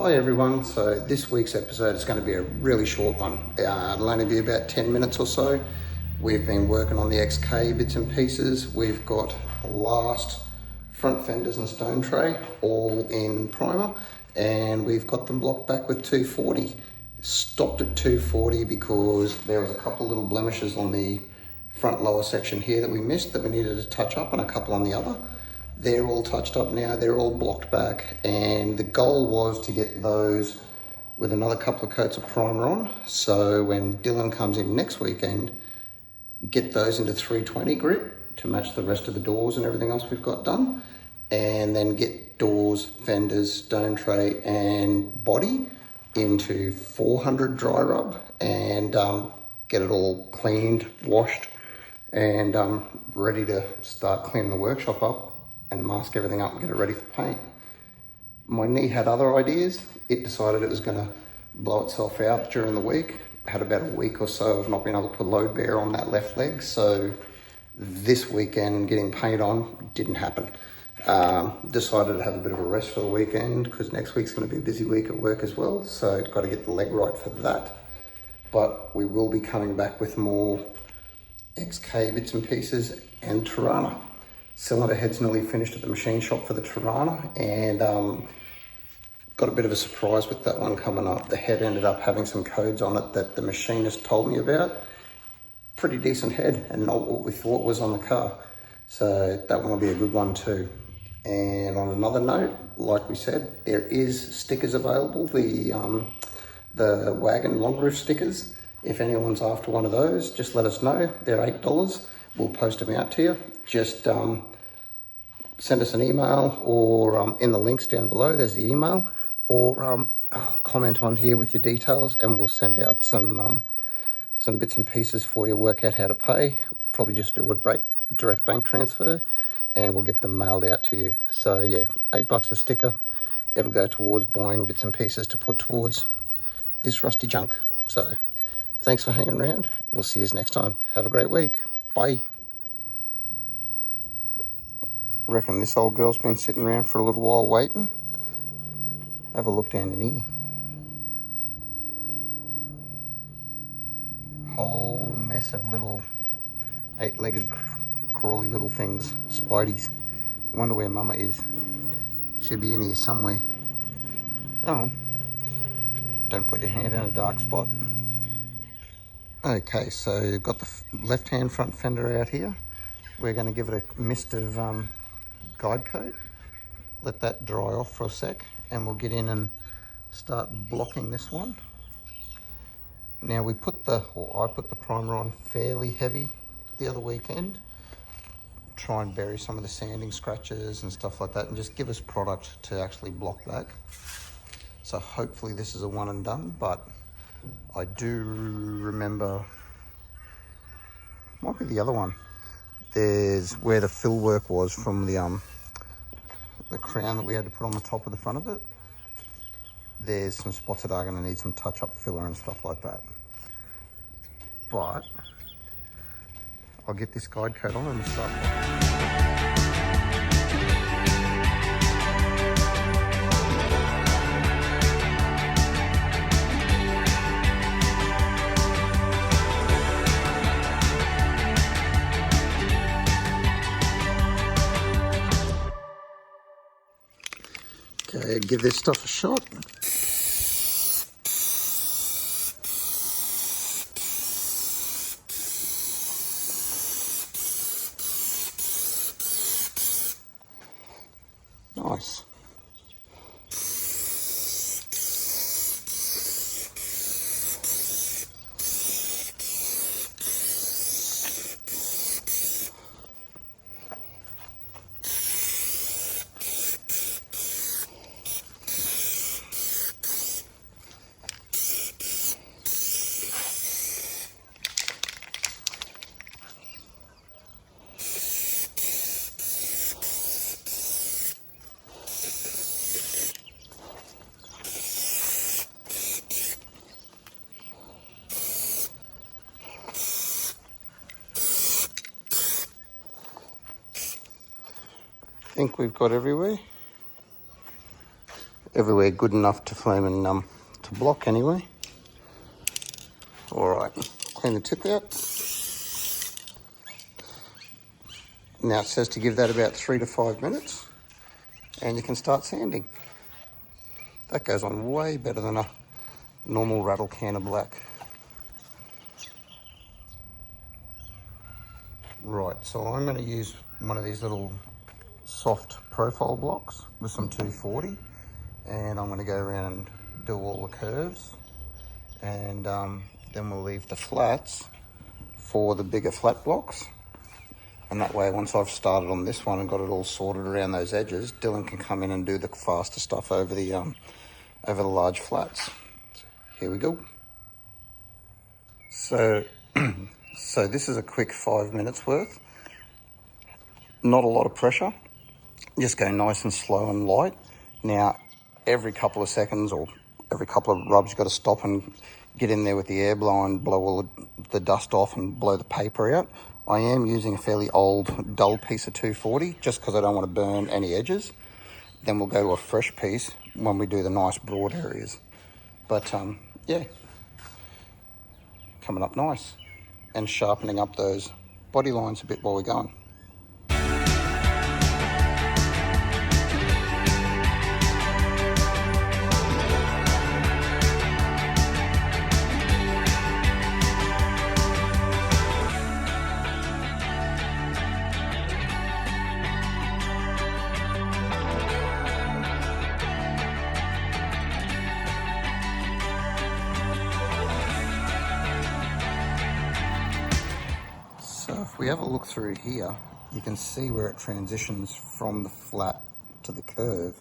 Hi everyone, so this week's episode is going to be a really short one. It'll only be about 10 minutes or so. We've been working on the XK bits and pieces. We've got last front fenders and stone tray all in primer, and we've got them blocked back with 240. Stopped at 240 because there was a couple little blemishes on the front lower section here that we missed that we needed to touch up, and a couple on the other. They're all touched up now, they're all blocked back, and the goal was to get those with another couple of coats of primer on, so when Dylan comes in next weekend, get those into 320 grit to match the rest of the doors and everything else we've got done, and then get doors, fenders, stone tray and body into 400 dry rub, and get it all cleaned, washed, and ready to start cleaning the workshop up and mask everything up and get it ready for paint. My knee had other ideas. It decided it was going to blow itself out during the week. Had about a week or so of not being able to put load bear on that left leg, so this weekend getting paint on didn't happen. Decided to have a bit of a rest for the weekend because next week's going to be a busy week at work as well, so got to get the leg right for that. But we will be coming back with more XK bits and pieces and Tirana. Cylinder head's nearly finished at the machine shop for the Tirana, and got a bit of a surprise with that one coming up. The head ended up having some codes on it that the machinist told me about. Pretty decent head and not what we thought was on the car. So that one will be a good one too. And on another note, like we said, there is stickers available, the wagon long roof stickers. If anyone's after one of those, just let us know. They're $8. We'll post them out to you. Just send us an email, or in the links down below, there's the email, or comment on here with your details, and we'll send out some bits and pieces for you, work out how to pay. Probably just do a direct bank transfer, and we'll get them mailed out to you. So yeah, $8 a sticker. It'll go towards buying bits and pieces to put towards this rusty junk. So thanks for hanging around. We'll see you next time. Have a great week. Bye. Reckon this old girl's been sitting around for a little while waiting. Have a look down in here. Whole mess of little 8-legged crawly little things, spideys. Wonder where Mama is. Should be in here somewhere. Oh, don't put your hand in a dark spot. Okay, so you've got the left-hand front fender out here. We're going to give it a mist of guide coat. Let that dry off for a sec, and we'll get in and start blocking this one. Now I put the primer on fairly heavy the other weekend. Try and bury some of the sanding scratches and stuff like that, and just give us product to actually block back. So hopefully this is a one and done, but I do remember, might be the other one. There's where the fill work was from the crown that we had to put on the top of the front of it. There's some spots that are going to need some touch-up filler and stuff like that. But I'll get this guide coat on and we'll start. Okay, give this stuff a shot. Nice. Think we've got everywhere. everywhere good enough to flame and to block anyway. All right, clean the tip out. Now it says to give that about 3 to 5 minutes and you can start sanding. That goes on way better than a normal rattle can of black. Right, so I'm going to use one of these little soft profile blocks with some 240, and I'm going to go around and do all the curves, and then we'll leave the flats for the bigger flat blocks. And that way, once I've started on this one and got it all sorted around those edges, Dylan can come in and do the faster stuff over the large flats. So here we go. So, so this is a quick 5 minutes worth. Not a lot of pressure. Just go nice and slow and light. Now, every couple of seconds or every couple of rubs, you've got to stop and get in there with the air blower and blow all the dust off and blow the paper out. I am using a fairly old, dull piece of 240 just because I don't want to burn any edges. Then we'll go to a fresh piece when we do the nice broad areas. But yeah, coming up nice and sharpening up those body lines a bit while we're going. So if we have a look through here, you can see where it transitions from the flat to the curve.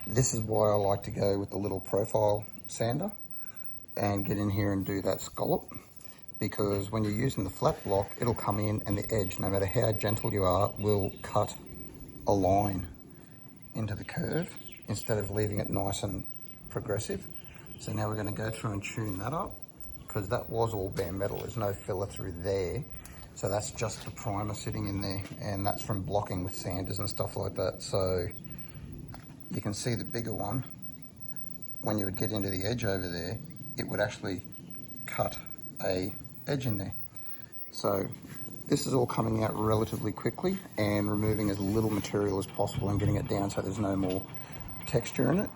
This is why I like to go with the little profile sander and get in here and do that scallop, because when you're using the flat block, it'll come in and the edge, no matter how gentle you are, will cut a line into the curve instead of leaving it nice and progressive. So now we're going to go through and tune that up, because that was all bare metal. There's no filler through there. So that's just the primer sitting in there, and that's from blocking with sanders and stuff like that. So you can see the bigger one, when you would get into the edge over there, it would actually cut a edge in there. So this is all coming out relatively quickly and removing as little material as possible and getting it down so there's no more texture in it.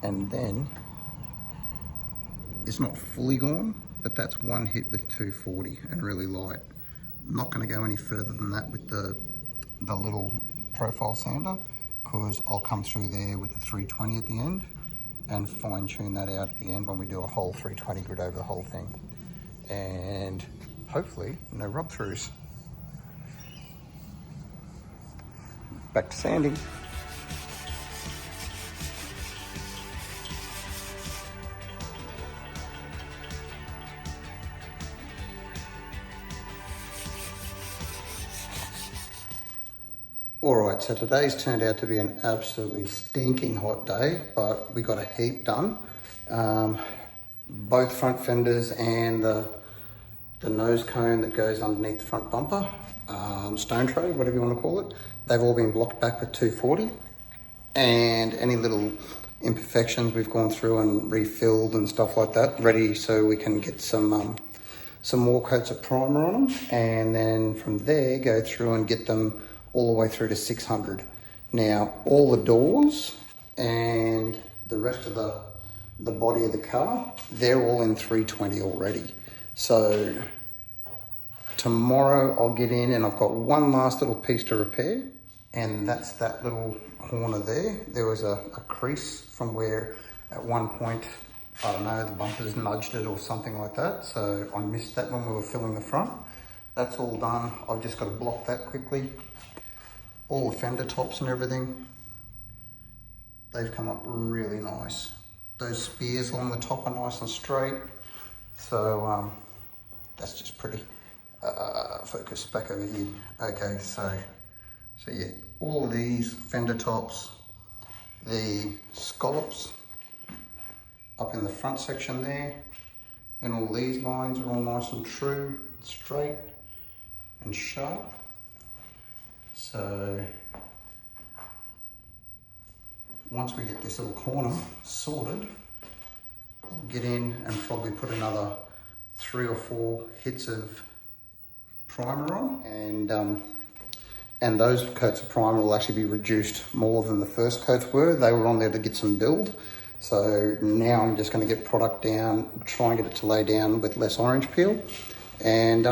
And then it's not fully gone, but that's one hit with 240 and really light. I'm not going to go any further than that with the little profile sander, because I'll come through there with the 320 at the end and fine tune that out at the end when we do a whole 320 grid over the whole thing. And hopefully no rub throughs. Back to sanding. Alright, so today's turned out to be an absolutely stinking hot day, but we got a heap done. Both front fenders and the nose cone that goes underneath the front bumper, stone tray, whatever you want to call it, they've all been blocked back with 240. And any little imperfections we've gone through and refilled and stuff like that, ready so we can get some more coats of primer on them, and then from there go through and get them all the way through to 600. Now, all the doors and the rest of the body of the car, they're all in 320 already. So tomorrow I'll get in and I've got one last little piece to repair, and that's that little corner there. There was a crease from where at one point, I don't know, the bumpers nudged it or something like that. So I missed that when we were filling the front. That's all done. I've just got to block that quickly. All the fender tops and everything, they've come up really nice. Those spears along the top are nice and straight. So that's just pretty. Focus back over here. Okay, so yeah, all of these fender tops, the scallops up in the front section there, and all these lines are all nice and true, straight and sharp. So once we get this little corner sorted, I'll get in and probably put another 3 or 4 hits of primer on, and those coats of primer will actually be reduced more than the first coats were. They were on there to get some build. So now I'm just going to get product down, try and get it to lay down with less orange peel, and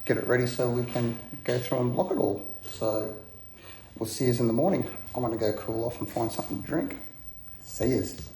get it ready so we can go through and block it all. So we'll see you in the morning. I'm going to go cool off and find something to drink. See yous.